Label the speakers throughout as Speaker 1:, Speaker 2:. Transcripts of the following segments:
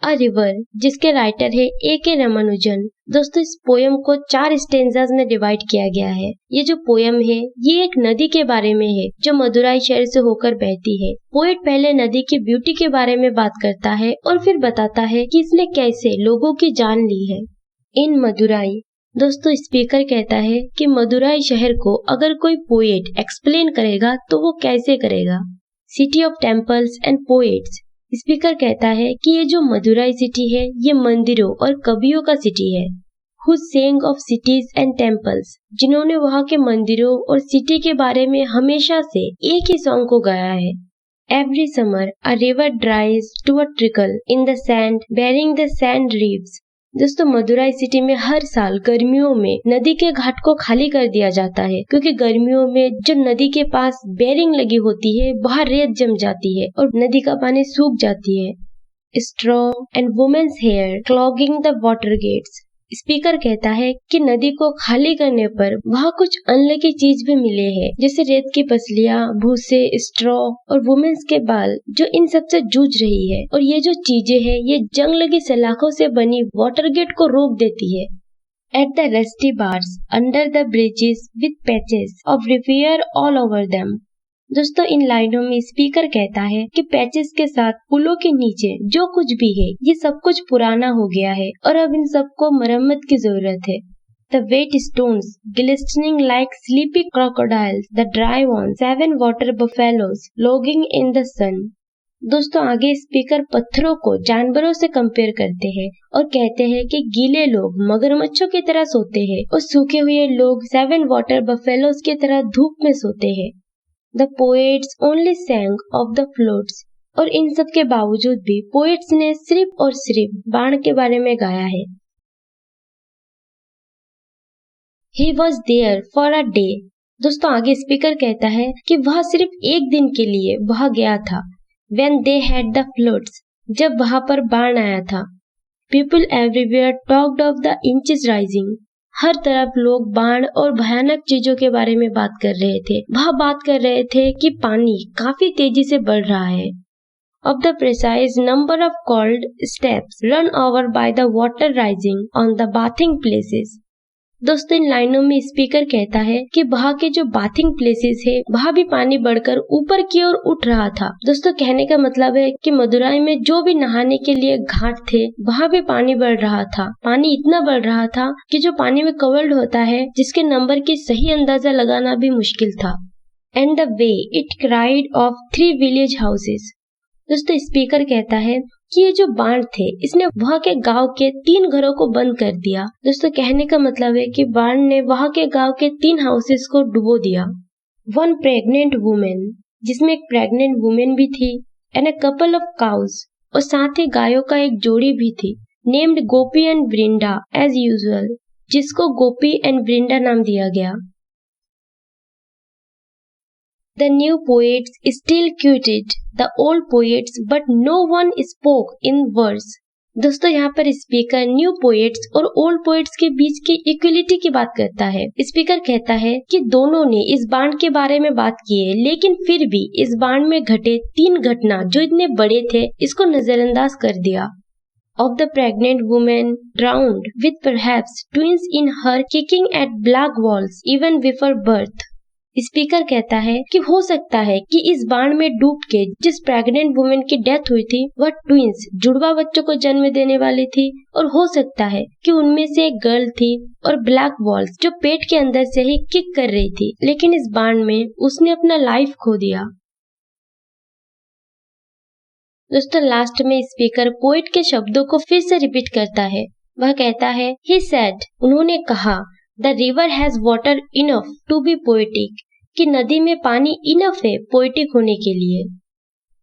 Speaker 1: A river, जिसके writer है A.K. Ramanujan. दोस्तों इस पोयम को 4 स्टेंजाज में डिवाइड किया गया है। ये जो पोयम है ये एक नदी के बारे में है जो मदुराई शहर से होकर बहती है। पोएट पहले नदी की ब्यूटी के बारे में बात करता है और फिर बताता है कि इसने कैसे लोगों की जान ली है। इन मदुराई, दोस्तों स्पीकर कहता है कि मदुराई शहर को अगर कोई पोएट एक्सप्लेन करेगा तो वो कैसे करेगा। City of temples and poets, speaker कहता है कि ये जो मदुराई सिटी है ये मंदिरों और कवियों का सिटी है। Who sang of cities and temples, जिन्होंने वहाँ के मंदिरों और सिटी के बारे में हमेशा से एक ही सॉन्ग को गाया है। Every summer a river dries to a trickle in the sand baring the sand ribs. दोस्तों मदुराई सिटी में हर साल गर्मियों में नदी के घाट को खाली कर दिया जाता है क्योंकि गर्मियों में जो नदी के पास बेरिंग लगी होती है वहाँ रेत जम जाती है और नदी का पानी सूख जाती है। Straw and women's hair clogging the water gates, speaker कहता है कि नदी को खाली करने पर वहाँ कुछ अनलकी चीज भी मिले हैं जैसे रेत की पसलियाँ, भूसे, स्ट्रॉ और वुमेन्स के बाल जो इन सब से जूझ रही है। और ये जो चीजें हैं ये जंग लगी सलाखों से बनी वाटर गेट को रोक देती है। At the rusty bars under the bridges with patches of repair all over them. दोस्तों इन लाइनों में स्पीकर कहता है कि पैचेस के साथ पुलों के नीचे जो कुछ भी है ये सब कुछ पुराना हो गया है और अब इन सबको मरम्मत की जरूरत है। The wet stones glistening like sleepy crocodiles, the dry ones, 7 water buffaloes logging in the sun। दोस्तों आगे स्पीकर पत्थरों को जानवरों से कंपेयर करते हैं और कहते हैं कि गीले लोग मगरमच्छों की तरह सोते हैं और सूखे हुए लोग 7 वाटर बफेलोज की तरह धूप में सोते हैं। The poets only sang of the floods, और इन सब के बावजूद भी पोएट्स ने सिर्फ और सिर्फ बाढ़ के बारे में गाया है। He was there for a day। दोस्तों आगे स्पीकर कहता है कि वह सिर्फ एक दिन के लिए वहां गया था। When they had the floods, जब वहां पर बाढ़ आया था। People everywhere talked of the inches rising। हर तरफ लोग बाढ़ और भयानक चीजों के बारे में बात कर रहे थे। वह बात कर रहे थे कि पानी काफी तेजी से बढ़ रहा है। Of the precise number of cold steps run over by the water rising on the bathing places। दोस्तों इन लाइनों में स्पीकर कहता है कि वहाँ के जो बाथिंग प्लेसेस है वहाँ भी पानी बढ़कर ऊपर की ओर उठ रहा था। दोस्तों कहने का मतलब है कि मदुराई में जो भी नहाने के लिए घाट थे वहाँ भी पानी बढ़ रहा था। पानी इतना बढ़ रहा था कि जो पानी में कवर्ड होता है जिसके नंबर की सही अंदाजा लगाना भी मुश्किल था। And the way it cried of 3 village houses. दोस्तों स्पीकर कहता है कि ये जो बाढ़ थे इसने वहाँ के गांव के 3 घरों को बंद कर दिया। दोस्तों कहने का मतलब है कि बाढ़ ने वहाँ के गांव के 3 हाउसेस को डुबो दिया। 1 प्रेग्नेंट वुमेन, जिसमें एक प्रेग्नेंट वुमेन भी थी, and a couple of cows, और साथ ही गायों का एक जोड़ी भी थी, named Gopi and Brinda as usual, जिसको गोपी एंड ब्रिंडा नाम दिया गया। The new poets still quoted the old poets, but no one spoke in verse। दोस्तों यहाँ पर स्पीकर न्यू पोएट्स और ओल्ड पोएट्स के बीच की इक्वलिटी की बात करता है। स्पीकर कहता है कि दोनों ने इस बाढ़ के बारे में बात की है, लेकिन फिर भी इस बाढ़ में घटे 3 घटना जो इतने बड़े थे इसको नजरअंदाज कर दिया। Of the pregnant woman drowned with perhaps twins in her kicking at black walls even before birth। Speaker कहता है कि हो सकता है कि इस बाढ़ में डूब के जिस प्रेग्नेंट वुमेन की डेथ हुई थी वह ट्विंस जुड़वा बच्चों को जन्म देने वाली थी, और हो सकता है कि उनमें से एक गर्ल थी और ब्लैक वॉल्स जो पेट के अंदर से ही किक कर रही थी, लेकिन इस बाढ़ में उसने अपना लाइफ खो दिया। दोस्तों लास्ट में स्पीकर पोएट के शब्दों को फिर से रिपीट करता है। वह कहता है ही सेड, उन्होंने कहा, the river has water enough to be poetic, कि नदी में पानी इनफ है पोएटिक होने के लिए।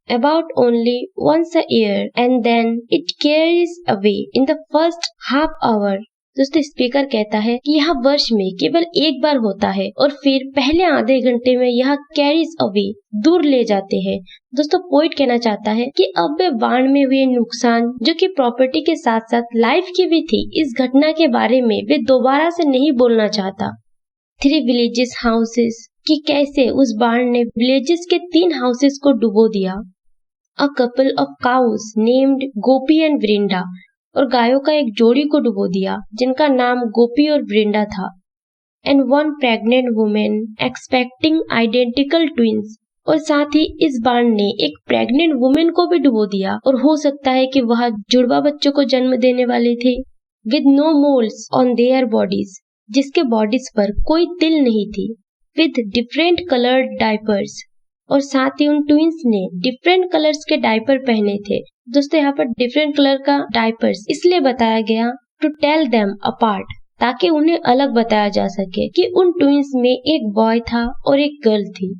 Speaker 1: About only once a year and then it carries away in the first half hour. दोस्तों स्पीकर कहता है कि यह वर्ष में केवल एक बार होता है और फिर पहले आधे घंटे में यह कैरीज अवे दूर ले जाते हैं। दोस्तों पोएट कहना चाहता है कि अब वे बाढ़ में हुए नुकसान जो कि प्रॉपर्टी के साथ साथ लाइफ की भी थी, इस घटना के बारे में वे दोबारा से नहीं बोलना चाहता। 3 विलेजेस हाउसेस, कि कैसे उस बाढ़ ने विलेजेस के 3 हाउसेस को डुबो दिया। A couple of cows named Gopi and Vrinda, और गायों का एक जोड़ी को डुबो दिया जिनका नाम गोपी और वृंदा था। And one pregnant women expecting identical twins, और साथ ही इस बाढ़ ने एक प्रेग्नेंट वुमेन को भी डुबो दिया और हो सकता है कि वह जुड़वा बच्चों को जन्म देने वाले थे। With no moles on their bodies, जिसके बॉडीज पर कोई तिल नहीं थी। विद डिफरेंट कलर्ड डायपर्स, और साथ ही उन ट्विंस ने डिफरेंट कलर्स के डायपर पहने थे। दोस्तों यहाँ पर डिफरेंट कलर का डायपर्स इसलिए बताया गया टू टेल देम अपार्ट, ताकि उन्हें अलग बताया जा सके कि उन ट्विंस में एक बॉय था और एक गर्ल थी।